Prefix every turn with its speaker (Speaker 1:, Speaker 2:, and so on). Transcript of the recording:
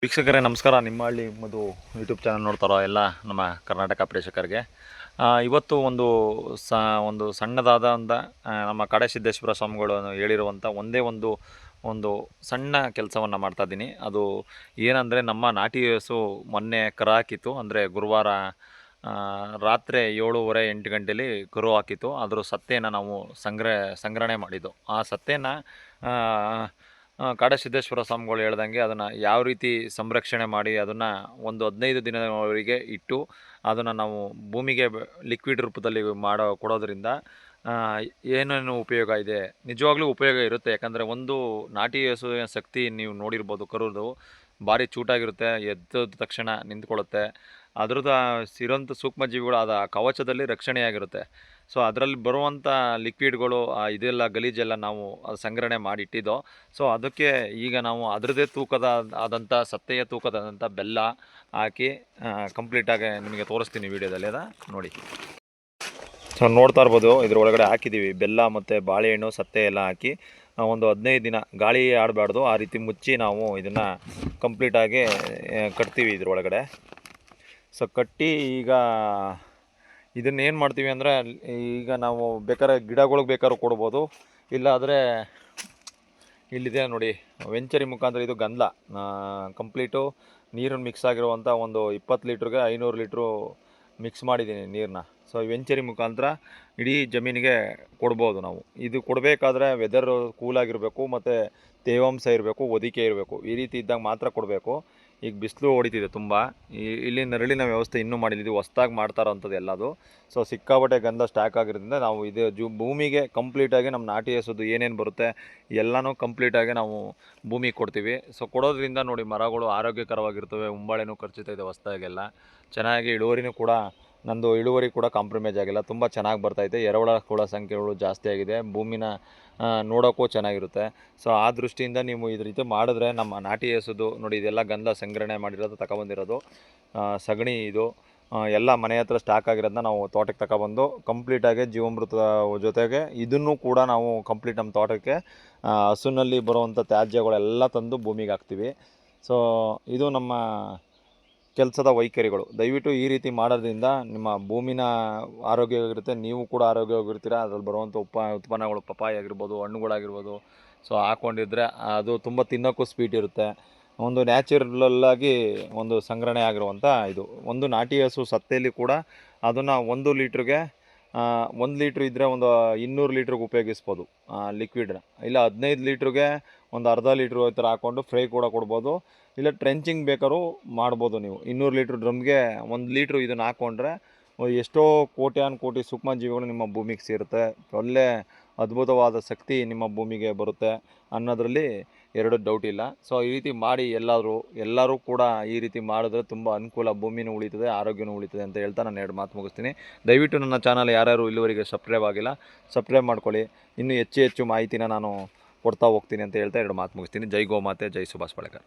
Speaker 1: ವೀಕ್ಷಕರೇ ನಮಸ್ಕಾರ. ನಿಮ್ಮ ಹಳ್ಳಿ ಮಧು ಯೂಟ್ಯೂಬ್ ಚಾನಲ್ ನೋಡ್ತಾರೋ ಎಲ್ಲ ನಮ್ಮ ಕರ್ನಾಟಕ ಪ್ರೇಕ್ಷಕರಿಗೆ ಇವತ್ತು ಒಂದು ಸಣ್ಣದಾದ ನಮ್ಮ ಕಾಡಸಿದ್ದೇಶ್ವರ ಸ್ವಾಮಿಗಳು ಹೇಳಿರುವಂಥ ಒಂದು ಸಣ್ಣ ಕೆಲಸವನ್ನು ಮಾಡ್ತಾಯಿದ್ದೀನಿ. ಅದು ಏನಂದರೆ, ನಮ್ಮ ನಾಟಿ ಹಸು ಮೊನ್ನೆ ಕರು ಹಾಕಿತ್ತು. ಅಂದರೆ ಗುರುವಾರ ರಾತ್ರಿ 7:30 8 ಗಂಟೆಲಿ ಕರು ಹಾಕಿತ್ತು. ಅದರ ಸತ್ತೆಯನ್ನು ನಾವು ಸಂಗ್ರಹಣೆ ಮಾಡಿದ್ದು. ಆ ಸತ್ತೆಯನ್ನು ಕಾಡಸಿದ್ದೇಶ್ವರ ಸ್ವಾಮಿಗಳು ಹೇಳ್ದಂಗೆ ಅದನ್ನು ಯಾವ ರೀತಿ ಸಂರಕ್ಷಣೆ ಮಾಡಿ ಅದನ್ನು ಒಂದು 15 ದಿನದವರೆಗೆ ಇಟ್ಟು ಅದನ್ನು ನಾವು ಭೂಮಿಗೆ ಲಿಕ್ವಿಡ್ ರೂಪದಲ್ಲಿ ಕೊಡೋದ್ರಿಂದ ಏನೇನು ಉಪಯೋಗ ಇದೆ, ನಿಜವಾಗ್ಲೂ ಉಪಯೋಗ ಇರುತ್ತೆ. ಯಾಕಂದರೆ ಒಂದು ನಾಟಿ ಹಸುವಿನ ಶಕ್ತಿ ನೀವು ನೋಡಿರ್ಬೋದು. ಕರುದು ಭಾರಿ ಚೂಟಾಗಿರುತ್ತೆ, ಎದ್ದ ತಕ್ಷಣ ನಿಂತ್ಕೊಳ್ಳುತ್ತೆ. ಅದ್ರದ್ದು ಇರೋಂಥ ಸೂಕ್ಷ್ಮಜೀವಿಗಳು ಅದು ಕವಚದಲ್ಲಿ ರಕ್ಷಣೆಯಾಗಿರುತ್ತೆ. ಸೊ ಅದರಲ್ಲಿ ಬರುವಂಥ ಲಿಕ್ವಿಡ್ಗಳು ಇದೆಲ್ಲ ಗಲೀಜೆಲ್ಲ ನಾವು ಅದು ಸಂಗ್ರಹಣೆ ಮಾಡಿ ಇಟ್ಟಿದ್ದೋ. ಸೊ ಅದಕ್ಕೆ ಈಗ ನಾವು ಅದರದ್ದೇ ಆದಂಥ ಸತ್ತೆಯ ತೂಕದಾದಂಥ ಬೆಲ್ಲ ಹಾಕಿ ಕಂಪ್ಲೀಟಾಗಿ ನಿಮಗೆ ತೋರಿಸ್ತೀನಿ ವೀಡಿಯೋದಲ್ಲಿ. ನೋಡಿ. ಸೊ ನೋಡ್ತಾ ಇರ್ಬೋದು, ಇದ್ರೊಳಗಡೆ ಹಾಕಿದ್ದೀವಿ ಬೆಲ್ಲ ಮತ್ತು ಬಾಳೆಹಣ್ಣು ಸತ್ತೆ ಎಲ್ಲ ಹಾಕಿ ಒಂದು 15 ದಿನ ಗಾಳಿ ಆಡಬಾರ್ದು, ಆ ರೀತಿ ಮುಚ್ಚಿ ನಾವು ಇದನ್ನು ಕಂಪ್ಲೀಟಾಗಿ ಕಟ್ತೀವಿ ಇದ್ರೊಳಗಡೆ. ಸೊ ಕಟ್ಟಿ ಈಗ ಇದನ್ನೇನು ಮಾಡ್ತೀವಿ ಅಂದರೆ, ಈಗ ನಾವು ಬೇಕಾದ್ರೆ ಗಿಡಗಳಿಗೆ ಬೇಕಾದ್ರೂ ಕೊಡ್ಬೋದು. ಇಲ್ಲಾದರೆ ಇಲ್ಲಿದೆ ನೋಡಿ, ವೆಂಚರಿ ಮುಖಾಂತರ ಇದು ಗಂಧ ಕಂಪ್ಲೀಟು ನೀರನ್ನು ಮಿಕ್ಸ್ ಆಗಿರುವಂಥ ಒಂದು 20 ಲೀಟ್ರಿಗೆ 500 ಲೀಟ್ರು ಮಿಕ್ಸ್ ಮಾಡಿದ್ದೀನಿ ನೀರನ್ನ. ಸೊ ವೆಂಚರಿ ಮುಖಾಂತರ ಇಡೀ ಜಮೀನಿಗೆ ಕೊಡ್ಬೋದು ನಾವು. ಇದು ಕೊಡಬೇಕಾದ್ರೆ ವೆದರ್ ಕೂಲಾಗಿರಬೇಕು ಮತ್ತು ತೇವಾಂಶ ಇರಬೇಕು, ಹೊದಿಕೆ ಇರಬೇಕು. ಈ ರೀತಿ ಇದ್ದಾಗ ಮಾತ್ರ ಕೊಡಬೇಕು. ಈಗ ಬಿಸಿಲು ಹೊಡಿತಿದೆ ತುಂಬ. ಇಲ್ಲಿ ನೆರಳಿನ ವ್ಯವಸ್ಥೆ ಇನ್ನೂ ಮಾಡಿದ್ದೀವಿ, ಹೊಸ್ದಾಗಿ ಮಾಡ್ತಾ ಇರೋಂಥದ್ದು ಎಲ್ಲದು. ಸೊ ಸಿಕ್ಕಾಪಟ್ಟೆ ಗಂಧ ಸ್ಟಾಕ್ ಆಗಿರೋದ್ರಿಂದ ನಾವು ಇದು ಭೂಮಿಗೆ ಕಂಪ್ಲೀಟಾಗಿ ನಮ್ಮ ನಾಟಿ ಹಸುದು ಏನೇನು ಬರುತ್ತೆ ಎಲ್ಲನೂ ಕಂಪ್ಲೀಟಾಗಿ ನಾವು ಭೂಮಿಗೆ ಕೊಡ್ತೀವಿ. ಸೊ ಕೊಡೋದ್ರಿಂದ ನೋಡಿ, ಮರಗಳು ಆರೋಗ್ಯಕರವಾಗಿರ್ತವೆ, ಉಂಬಾಳೆನೂ ಖರ್ಚುತ್ತಾ ಇದೆ ಹೊಸ್ದಾಗೆಲ್ಲ. ಚೆನ್ನಾಗಿ ಇಳುವರಿನೂ ಕೂಡ, ನಂದು ಇಳುವರಿ ಕೂಡ ಕಾಂಪ್ರಮೈಸ್ ಆಗಿಲ್ಲ, ತುಂಬ ಚೆನ್ನಾಗಿ ಬರ್ತೈತೆ. ಎರೆಹುಳ ಸಂಖ್ಯೆಗಳು ಜಾಸ್ತಿ ಆಗಿದೆ, ಭೂಮಿನ ನೋಡೋಕ್ಕೂ ಚೆನ್ನಾಗಿರುತ್ತೆ. ಸೊ ಆ ದೃಷ್ಟಿಯಿಂದ ನೀವು ಇದ್ರ ರೀತಿ ಮಾಡಿದ್ರೆ ನಮ್ಮ ನಾಟಿ ಹಸುದು ನೋಡಿ, ಇದೆಲ್ಲ ಗಂಧ ಸಂಗ್ರಹಣೆ ಮಾಡಿರೋದು ತಗೊಬಂದಿರೋದು ಸಗಣಿ. ಇದು ಎಲ್ಲ ಮನೆ ಹತ್ರ ಸ್ಟಾಕ್ ಆಗಿರೋದನ್ನ ನಾವು ತೋಟಕ್ಕೆ ತಗೊಬಂದು ಕಂಪ್ಲೀಟಾಗಿ ಜೀವಾಮೃತದ ಜೊತೆಗೆ ಇದನ್ನು ಕೂಡ ನಾವು ಕಂಪ್ಲೀಟ್ ನಮ್ಮ ತೋಟಕ್ಕೆ ಹಸುನಲ್ಲಿ ಬರುವಂಥ ತ್ಯಾಜ್ಯಗಳೆಲ್ಲ ತಂದು ಭೂಮಿಗೆ ಹಾಕ್ತೀವಿ. ಸೊ ಇದು ನಮ್ಮ ಕೆಲಸದ ವೈಖರಿಗಳು. ದಯವಿಟ್ಟು ಈ ರೀತಿ ಮಾಡೋದ್ರಿಂದ ನಿಮ್ಮ ಭೂಮಿನ ಆರೋಗ್ಯವಾಗಿರುತ್ತೆ, ನೀವು ಕೂಡ ಆರೋಗ್ಯವಾಗಿರ್ತೀರ. ಅದ್ರಲ್ಲಿ ಬರುವಂಥ ಉತ್ಪನ್ನಗಳು ಪಪ್ಪಾಯ ಆಗಿರ್ಬೋದು, ಹಣ್ಣುಗಳಾಗಿರ್ಬೋದು, ಸೊ ಹಾಕ್ಕೊಂಡಿದ್ರೆ ಅದು ತುಂಬ ತಿನ್ನೋಕ್ಕೂ ಸ್ವೀಟ್ ಇರುತ್ತೆ. ಒಂದು ನ್ಯಾಚುರಲ್ಲಾಗಿ ಒಂದು ಸಂಗ್ರಹಣೆ ಆಗಿರುವಂಥ ಇದು. ಒಂದು ನಾಟಿ ಹಸು ಸತ್ತೆಯಲ್ಲಿ ಕೂಡ ಅದನ್ನು 1 ಲೀಟ್ರಿಗೆ 1 ಲೀಟ್ರ್ ಇದ್ದರೆ ಒಂದು 200 ಲೀಟ್ರಿಗೆ ಉಪಯೋಗಿಸ್ಬೋದು ಲಿಕ್ವಿಡ್ನ. ಇಲ್ಲ 15 ಲೀಟ್ರಿಗೆ ಒಂದು ಅರ್ಧ ಲೀಟ್ರ್ ಈ ಥರ ಹಾಕ್ಕೊಂಡು ಫ್ರೈ ಕೂಡ ಕೊಡ್ಬೋದು. ಇಲ್ಲ ಟ್ರೆಂಚಿಂಗ್ ಬೇಕಾದ್ರೂ ಮಾಡ್ಬೋದು ನೀವು. 200 ಲೀಟ್ರ್ ಡ್ರಮ್ಗೆ 1 ಲೀಟ್ರ್ ಇದನ್ನು ಹಾಕ್ಕೊಂಡ್ರೆ ಎಷ್ಟೋ ಕೋಟಿ ಸೂಕ್ಷ್ಮಜೀವಿಗಳು ನಿಮ್ಮ ಭೂಮಿಗೆ ಸೇರುತ್ತೆ. ಒಳ್ಳೆ ಅದ್ಭುತವಾದ ಶಕ್ತಿ ನಿಮ್ಮ ಭೂಮಿಗೆ ಬರುತ್ತೆ ಅನ್ನೋದರಲ್ಲಿ ಎರಡು ಡೌಟ್ ಇಲ್ಲ. ಸೊ ಈ ರೀತಿ ಮಾಡಿ ಎಲ್ಲರೂ ಕೂಡ ಈ ರೀತಿ ಮಾಡಿದ್ರೆ ತುಂಬ ಅನುಕೂಲ, ಭೂಮಿನೂ ಉಳಿತದೆ, ಆರೋಗ್ಯನೂ ಉಳಿತದೆ ಅಂತ ಹೇಳ್ತಾ ನಾನು 2 ಮಾತು ಮುಗಿಸ್ತೀನಿ. ದಯವಿಟ್ಟು ನನ್ನ ಚಾನಲ್ ಯಾರ್ಯಾರು ಇಲ್ಲಿವರೆಗೆ ಸಬ್ಸ್ಕ್ರೈಬ್ ಆಗಿಲ್ಲ, ಸಬ್ಸ್ಕ್ರೈಬ್ ಮಾಡ್ಕೊಳ್ಳಿ. ಇನ್ನೂ ಹೆಚ್ಚು ಮಾಹಿತಿನ ನಾನು ಕೊಡ್ತಾ ಹೋಗ್ತೀನಿ ಅಂತ ಹೇಳ್ತಾ 2 ಮಾತು ಮುಗಿಸ್ತೀನಿ. ಜೈ ಗೋಮಾತೆ, ಜೈ ಸುಭಾಷ್ ಪಾಳೇಕರ್.